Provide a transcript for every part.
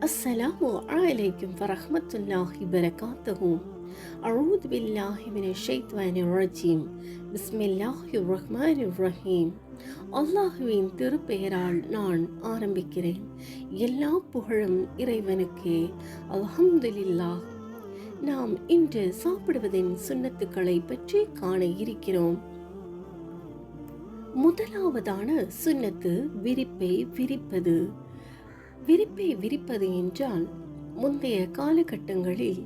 அஸ்ஸலாமு அலைக்கும் வரஹ்மத்துல்லாஹி பரகாத்துஹு. அஊது பில்லாஹி மினஷ் ஷைத்வானிர் ரஜீம். பிஸ்மில்லாஹிர் ரஹ்மானிர் ரஹீம். அல்லாஹுவின் திருப்பெயரால் நான் ஆரம்பிக்கிறேன். எல்லா புகழும் இறைவனுக்கே. அல்ஹம்துலில்லாஹ். நாம் இன்று சாப்பிடுவதின் சுன்னத்துக்களை பற்றி காண இருக்கிறோம். முதலாவதான சுன்னத்து விரிப்பை விரிப்பது. விரிப்பை விரிப்பது என்றால், முந்தைய காலகட்டங்களில்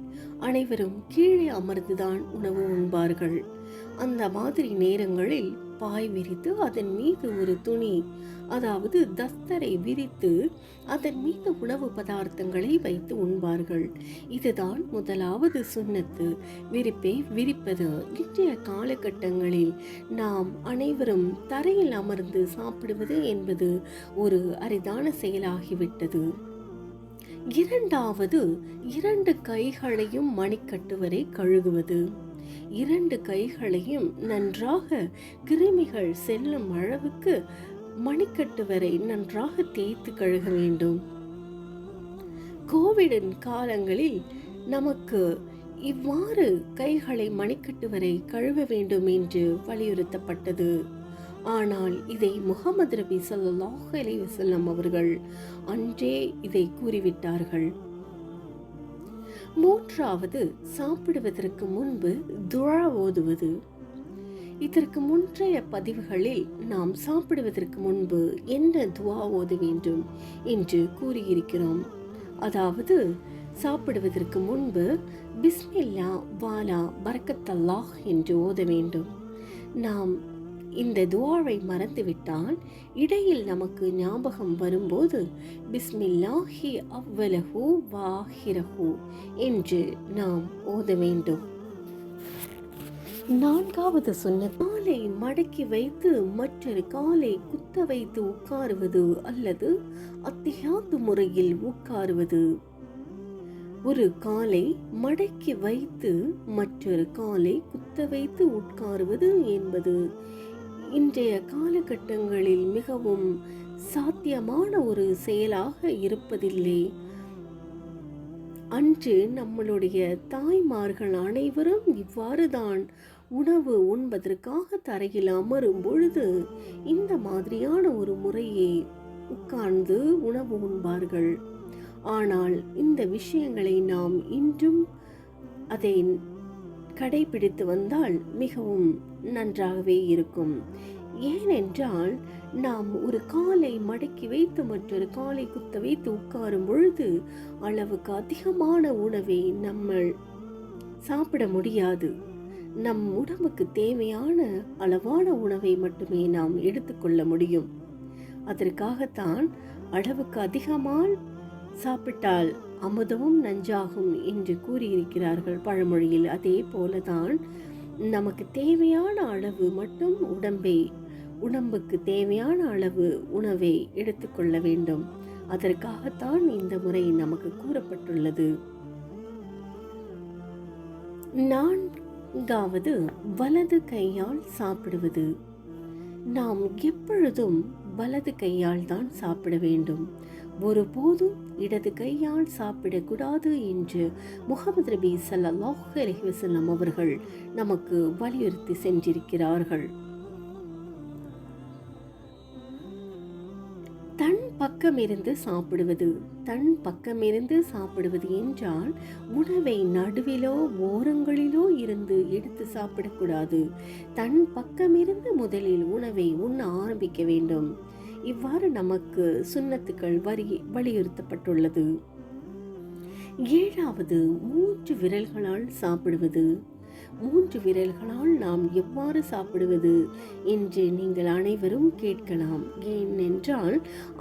அனைவரும் கீழே அமர்ந்துதான் உணவு உண்பார்கள். அந்த மாதிரி நேரங்களில் பாய் விரித்து அதன் மீது ஒரு துணி, அதாவது தஸ்தரை விரித்து அதன் மீது உணவு பதார்த்தங்களை வைத்து உண்பார்கள். இதுதான் முதலாவது சுன்னத்து, விரிப்பை விரிப்பது. இன்றைய காலகட்டங்களில் நாம் அனைவரும் தரையில் அமர்ந்து சாப்பிடுவது என்பது ஒரு அரிதான செயலாகிவிட்டது. இரண்டாவது, 2 கைகளையும் மணிக்கட்டு வரை கழுகுவது. 2 கைகளையும் நன்றாக கிருமிகள் செல்லும் அளவுக்கு மணிக்கட்டு வரை நன்றாக தேய்த்து கழுக வேண்டும். கோவிடின் காலங்களில் நமக்கு இவ்வாறு கைகளை மணிக்கட்டு வரை கழுவ வேண்டும் என்று வலியுறுத்தப்பட்டது. ஆனால் இதை முஹம்மது நபி ஸல்லல்லாஹு அலைஹி வஸல்லம் அவர்கள் அன்றே இதை கூறிவிட்டார்கள். மூன்றாவது, சாப்பிடுவதற்கு முன்பு துஆ ஓதுவது. இதற்கு முன்றைய பதிவுகளில் நாம் சாப்பிடுவதற்கு முன்பு என்ன துஆ ஓத வேண்டும் என்று கூறியிருக்கிறோம். அதாவது, சாப்பிடுவதற்கு முன்பு பிஸ்மில்லா வாலா பரக்கத்தல்லாஹ் என்று ஓத வேண்டும். நாம் இந்த துஆவை மறந்துவிட்டால் இடையில் நமக்கு ஞாபகம் வரும்போது பிஸ்மில்லாஹி அவ்வலஹு வாஹிரஹு என்று நாம் ஓத வேண்டும். நான்காவது சுன்னத், காலை மடக்கி வைத்து மற்றொரு காலை குத்த வைத்து உட்காருவது அல்லது அத்திஹியாத்து முறையில் உட்காருவது. ஒரு காலை மடக்கி வைத்து மற்றொரு காலை குத்த வைத்து உட்காருவது என்பது இன்றைய காலகட்டங்களில் மிகவும் சாத்தியமான ஒரு செயலாக இருப்பதில்லை. அன்று நம்மளுடைய தாய்மார்கள் அனைவரும் இவ்வாறு தான் உணவு உண்பதற்காக தரையில் அமரும் பொழுது இந்த மாதிரியான ஒரு முறையை உட்கார்ந்து உணவு உண்பார்கள். ஆனால் இந்த விஷயங்களை நாம் இன்றும் அதை கடைபிடித்து வந்தால் மிகவும் நன்றாகவே இருக்கும். ஏனென்றால், நாம் ஒரு காலை மடக்கி வைத்து மற்றொரு காலை குத்த வைத்து உட்காரும் பொழுது அளவுக்கு அதிகமான உணவை நம்ம சாப்பிட முடியாது. நம் உடம்புக்கு தேவையான அளவான உணவை மட்டுமே நாம் எடுத்துக்கொள்ள முடியும். அதற்காகத்தான் அளவுக்கு அதிகமாக சாப்பிட்டால் அமுதமும் நஞ்சாகும் என்று கூறியிருக்கிறார்கள் பழமொழியில். அதே போலதான் நமக்கு தேவையான அளவு மட்டும் உடம்புக்கு தேவையான அளவு உணவை எடுத்துக்கொள்ள வேண்டும். அதற்காகத்தான் இந்த முறை நமக்கு கூறப்பட்டுள்ளது. நான்காவது, வலது கையால் சாப்பிடுவது. நாம் எப்பொழுதும் வலது கையால் தான் சாப்பிட வேண்டும். ஒருபோதும் இடது கையால் சாப்பிடக்கூடாது என்று முஹம்மது நபி ஸல்லல்லாஹு அலைஹி வஸல்லம் அவர்கள் நமக்கு வலியுறுத்தி சென்றிருக்கிறார்கள். தன் பக்கமிருந்து சாப்பிடுவது. தன் பக்கமிருந்து சாப்பிடுவது என்றால் உணவை நடுவிலோ ஓரங்களிலோ இருந்து எடுத்து சாப்பிடக்கூடாது. தன் பக்கமிருந்து முதலில் உணவை உண்ண ஆரம்பிக்க வேண்டும். இவ்வாறு நமக்கு சுன்னத்துக்கள் வலியுறுத்தப்பட்டுள்ளது. ஏழாவது, 3 விரல்களால் சாப்பிடுவது. 3 விரல்களால் நாம் எவ்வாறு சாப்பிடுவது என்று நீங்கள் அனைவரும் கேட்கலாம். ஏனென்றால்,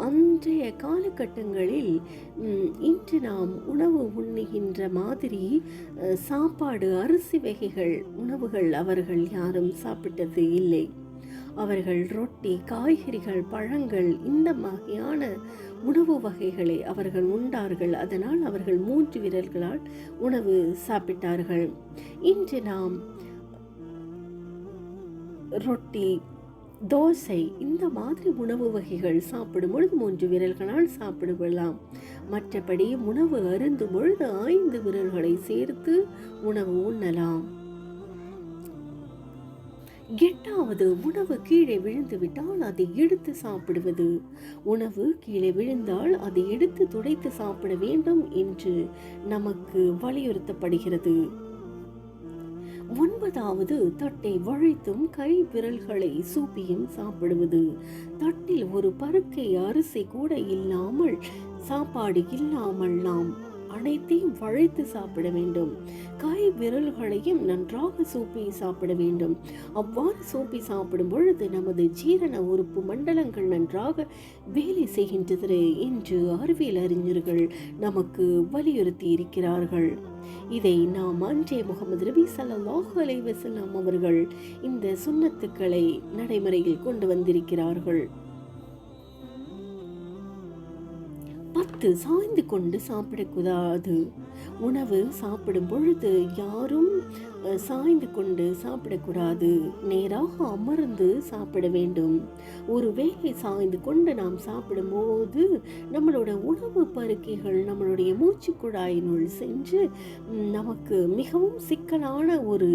அன்றைய காலகட்டங்களில் இன்று நாம் உணவு உண்ணுகின்ற மாதிரி சாப்பாடு, அரிசி வகைகள் உணவுகள் அவர்கள் யாரும் சாப்பிட்டது இல்லை. அவர்கள் ரொட்டி, காய்கறிகள், பழங்கள், இந்த வகையான உணவு வகைகளை அவர்கள் உண்டார்கள். அதனால் அவர்கள் 3 விரல்களால் உணவு சாப்பிட்டார்கள். இன்று நாம் ரொட்டி, தோசை, இந்த மாதிரி உணவு வகைகள் சாப்பிடும் பொழுது 3 விரல்களால் சாப்பிடலாம். மற்றபடி உணவு அருந்தும் பொழுது 5 விரல்களை சேர்த்து உணவு உண்ணலாம். 8வது, உணவு கீழே விழுந்து விட்டால் அதை எடுத்து சாப்பிடுவது. உணவு கீழே விழுந்தால் அதை எடுத்து துடைத்து சாப்பிட வேண்டும் என்று நமக்கு வலியுறுத்தப்படுகிறது. 9வது, தட்டை வழித்தும் கை விரல்களை சூப்பியும் சாப்பிடுவது. தட்டில் ஒரு பருக்கை அரிசி கூட இல்லாமல், சாப்பாடு இல்லாமல் நாம் அனைத்தையும் வளைத்து சாப்பிட வேண்டும். கை விரல்களையும் நன்றாக சூப்பி சாப்பிட வேண்டும். அவ்வாறு சூப்பி சாப்பிடும் பொழுது நமது ஜீரண உறுப்பு மண்டலங்கள் நன்றாக வேலை செய்கின்றது என்று அறிவியல் அறிஞர்கள் நமக்கு வலியுறுத்தி இருக்கிறார்கள். இதை நாம் அன்றே முகமது நபி ஸல்லல்லாஹு அலைஹி வஸல்லம் அவர்கள் இந்த சுன்னத்துக்களை நடைமுறையில் கொண்டு வந்திருக்கிறார்கள். 10, சாய்ந்து கொண்டு சாப்பிடக்கூடாது. உணவு சாப்பிடும் பொழுது யாரும் சாய்ந்து கொண்டு சாப்பிடக்கூடாது. நேராக அமர்ந்து சாப்பிட வேண்டும். ஒருவேளை சாய்ந்து கொண்டு நாம் சாப்பிடும்போது நம்மளோட உணவு பருக்கைகள் நம்மளுடைய மூச்சு குழாயினுள் சென்று நமக்கு மிகவும் சிக்கலான ஒரு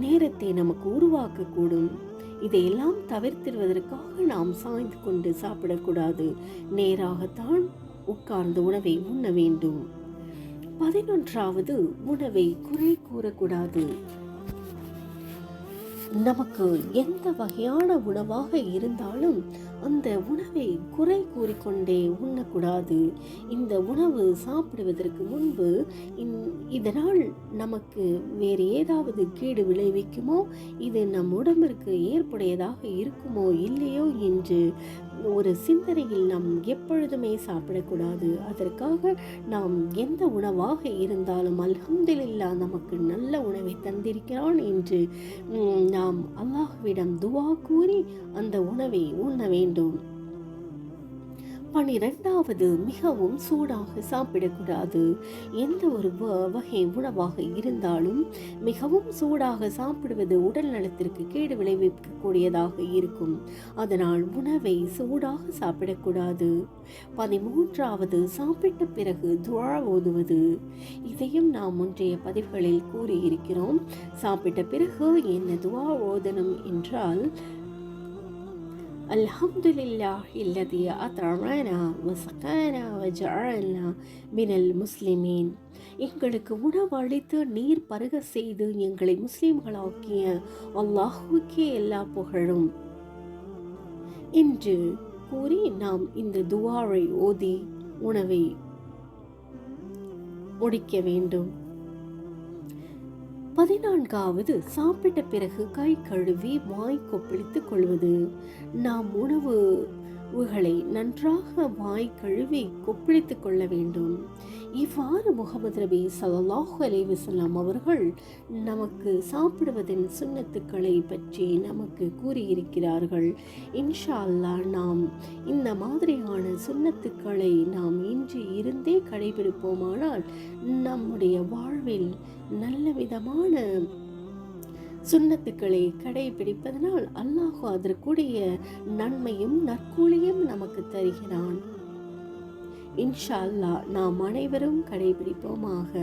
நேரத்தை நமக்கு உருவாக்கக்கூடும். இதையெல்லாம் தவிர்த்திடுவதற்காக நாம் சாய்ந்து கொண்டு சாப்பிடக்கூடாது. நேராகத்தான் உட்கார்ந்து உணவை உண்ண வேண்டும். 11வது, உணவை குறை கூறக்கூடாது. நமக்கு எந்த வகையான உணவாக இருந்தாலும் அந்த உணவை குறை கூறிக்கொண்டே உண்ணக்கூடாது. இந்த உணவு சாப்பிடுவதற்கு முன்பு இதனால் நமக்கு வேறு ஏதாவது கேடு விளைவிக்குமோ, இது நம் உடம்பிற்கு ஏற்புடையதாக இருக்குமோ இல்லையோ என்று ஒரு சிந்தனையில் நாம் எப்பொழுதுமே சாப்பிடக்கூடாது. அதற்காக நாம் எந்த உணவாக இருந்தாலும் அல்ஹம்துலில்லாஹ் நமக்கு நல்ல உணவை தந்திருக்கிறான் என்று நாம் அல்லாஹ்விடம் துஆ கூறி அந்த உணவை உண்ண வேண்டும். 12வது, மிகவும் சூடாக சாப்பிடக்கூடாது. எந்த ஒரு வகை உணவாக இருந்தாலும் மிகவும் சூடாக சாப்பிடுவது உடல் நலத்திற்கு கேடு விளைவிக்கக்கூடியதாக இருக்கும். அதனால் உணவை சூடாக சாப்பிடக்கூடாது. 13வது, சாப்பிட்ட பிறகு துஆ ஓதுவது. இதையும் நாம் முந்தைய பதிவுகளில் கூறியிருக்கிறோம். சாப்பிட்ட பிறகு என்ன துஆ ஓதணும் என்றால், அல்ஹம்துலில்லாஹி அல்லதி அத்அமனா வஸகானா வஜஅலனா மினல் முஸ்லிமீன். எங்களுக்கு உணவு அளித்து நீர் பருக செய்து எங்களை முஸ்லிம்களாக்கிய அல்லாஹ்வுக்கே எல்லா புகழும் என்று கூறி நாம் இந்த துஆவை ஓதி உணவை முடிக்க வேண்டும். 14வது, சாப்பிட்ட பிறகு கை கழுவி வாய் கொப்பளித்துக் கொள்வது. நாம் உணவுகளை நன்றாக வாய் கழுவி கொப்பளித்துக் கொள்ள வேண்டும். இவ்வாறு முகமது நபி ஸல்லல்லாஹு அலைஹி வஸல்லம் அவர்கள் நமக்கு சாப்பிடுவதன் சுன்னத்துக்களை பற்றி நமக்கு கூறியிருக்கிறார்கள். இன்ஷா அல்லாஹ் நாம் இந்த மாதிரியான சுன்னத்துக்களை நாம் இன்று இருந்தே கடைபிடிப்போமானால் நம்முடைய வாழ்வில் நல்ல விதமான சுன்னத்துக்களை கடைபிடிப்பதனால் அல்லாஹ் அதற்குரிய நன்மையும் நற்கூலியும் நமக்கு தருகிறான். இன்ஷா அல்லாஹ் நாம் அனைவரும் கடைபிடிப்போமாக.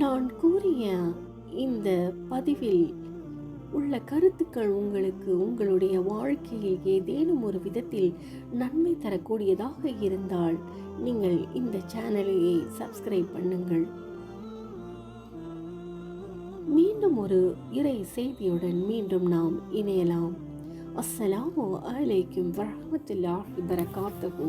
நான் கூறிய இந்த பதிவில் உள்ள கருத்துக்கள் உங்களுக்கு உங்களுடைய வாழ்க்கையில் ஏதேனும் ஒரு விதத்தில் நன்மை தரக்கூடியதாக இருந்தால் நீங்கள் இந்த சேனலை சப்ஸ்கிரைப் பண்ணுங்கள். மீண்டும் ஒரு இறை செய்தியுடன் மீண்டும் நாம் இணையலாம். அஸ்ஸலாமு அலைக்கும் வரஹ்மத்துல்லாஹி வபரகாத்துஹு.